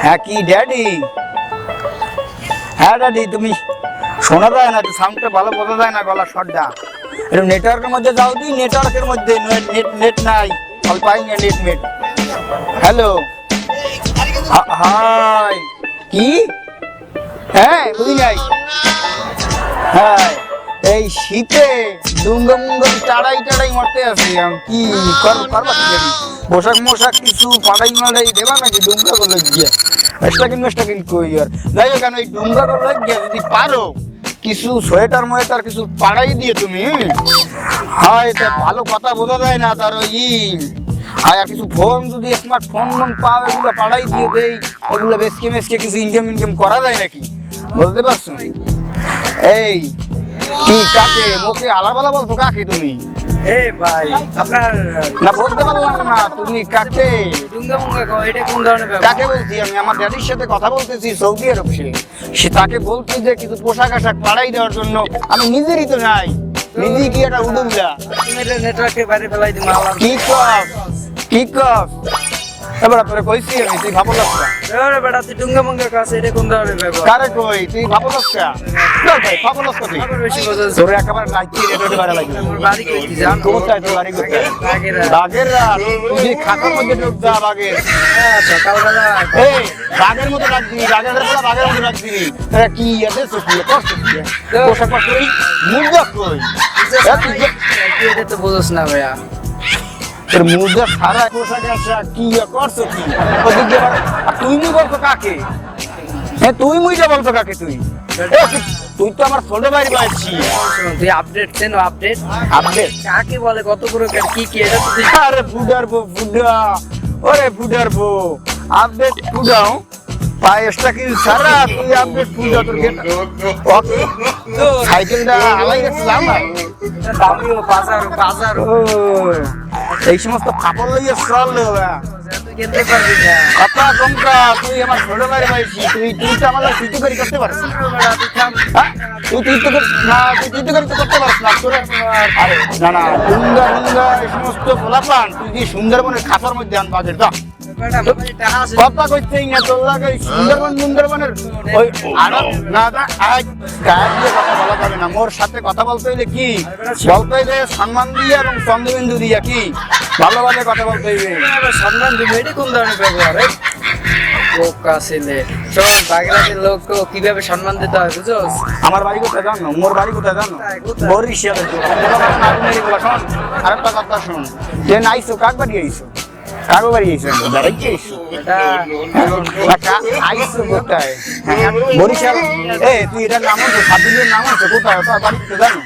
হ্যাঁ কি ড্যাডি? হ্যাঁ ড্যাডি, তুমি শোনা যায় না, সাউন্ডটা ভালো বোঝা যায় না, গলা শর্টটা। একটু নেটওয়ার্কের মধ্যে যাও দি, নেটওয়ার্কের মধ্যে নেট নাই, অল্প আইনি নেট। হ্যালো, হাই, কি? হ্যাঁ বুঝি নাই। হ্যাঁ এই শীতে ডুঙ্গা মুঙ্গা টাড়াই মরতে আছে, কি করবা কি জানি? পোশাক কিছু পাড়াই দেবা নাকি ডুঙ্গা গুলো গিয়া? এক্সট্রা কই আর যাই হোক, কেন এই ডুঙ্গা গুলো গিয়া যদি পারো কিছু সোয়েটার মোয়েটার কিছু পাড়াই দিয়ে তুমি, হয় তা ভালো কথা বোঝা যায় না, তার ওই আর কিছু ফোন যদি স্মার্ট ফোন পাও, এগুলো পাড়াই দিয়ে দেই, ওগুলো বেসকে কিছু ইনকাম করা যায় নাকি, বুঝতে পারছো? এই কি কাকে মুখে আলাদা বলছো, কাকে তুমি? ভাই আপনার না বলতে পারলাম না, তুমি কাকে? ডুঙ্গা মুঙ্গা কও, এটা কোন ধরনের ব্যাপার? কাকে বলছি আমি? আমার ড্যাডির সাথে কথা বলতেছি সৌদি আরব, সে তাকে বলছি যে কিছু পোশাক আশাক পাড়াই দেওয়ার জন্য। আমি নিজেরই তো নাই, নিজেই কি একটা উডুল্লা। তুমি এটা নেটওয়ার্কের বাইরে ফেলাই দিমা আলাদা। কি কস এবার তোরে কইছি আমি, তুই ভাবো লাগছা? আরে বেটা তুই ডুঙ্গা মুঙ্গা কাছে, এটা কোন ধরনের ব্যাপার? কারে কই তুই ভাবো লাগছা? চল ভাই ভাবো লাগছা তুই। আবার বেশি বোঝা যাচ্ছে। তোরে একেবারে লাইকি রেটে বাড়া লাগবে। আমার বাড়ি কই কি জান? কোথায় তোর বাড়ি কোথায়? বাগেরহাট। বাগেরহাট? তুই যে খাতার মধ্যে ঢুক যা বাগের। সকালবেলা এই বাঘের মতো রাখবি, বাঘের মতো রাখবি। তোরা কি আছে সুখী কষ্ট কি? পোশাক করি মুদ্রা কই? তুই এটা তো বুঝছ না ভাইয়া। তোর মুদ্রা সারা পোশাক আসা কি করছো কি? ওদিকে তুই নি বলতো কাকে? হ্যাঁ তুই মুইটা বলতো কাকে তুই? তুই তো আমার ছোট ভাই পাচ্ছি। তুই আপডেট চেন, আপডেট কাকে বলে, কত বড় কি এটা তো তুই। আরে ফুডা ওরে ফুডার বউ আপডেট ফুডাও পায়েসটা কি সারা তুই আপডেট ফুডা তোর সাইকেলটা আলাই গেছিলাম দামিও বাজার এই সমস্ত কাপড় লইয়া চল তুই কিনতে পারবি না। কথা কমকা, তুই আমার ছোট ভাই পাইছি, তুই তো আমার তুই করি করতে পারছ না। তুই তো করতে পারছ না তোরা। আরে না ডুঙ্গা এই সমস্ত ফলাফান তুই যে সুন্দরবনের খাতার মধ্যে আন বাজেট দাও কথা কইতেই না তোর লাগে। সুন্দরবনের ওই না গায়ে দিয়ে কথা বলা যাবে না। মোর সাথে কথা বলতে হইলে কি বলতে হইলে সম্মান দিয়ে এবং চন্দ্রবিন্দু দিয়া কি ভালো কথা বলতে হইবে। সম্মান দিবে, এটা কোন ধরনের ব্যবহার? বোকা ছেলে, শোন বাগেরহাটের লোক কিভাবে সম্মান দিতে হয় বুঝোস? আমার বাড়ি কোথায় জানো? মোর বাড়ি কোথায় জানো? বরিশালে। শোন আরেকটা কথা শোন, যে নাইছো কাক বাড়ি আইছো? কাকু বাড়ি আইছো? বেড়াইতে আইছো? আইছো কোথায়? বরিশাল। তুই এটার নাম হচ্ছে সাবিলের নাম হচ্ছে কোথায়? তোর বাড়ি কোথায় জানো?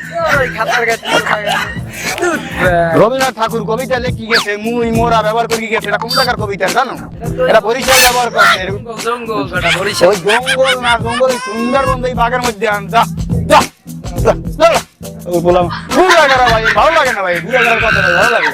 রবীন্দ্রনাথ ঠাকুর কবিতা লেখি গেছে, মুই মোরা ব্যবহার করে গেছে। এটা কোন জায়গার কবিতা জানো? এটা বরিশাল ব্যবহার করছে। ওই জঙ্গল না, জঙ্গল সুন্দরবন এই বাগের মধ্যে আন যা বললাম। ভালো লাগে না ভাই, ভালো লাগে না ভাই, কথা ভালো লাগে।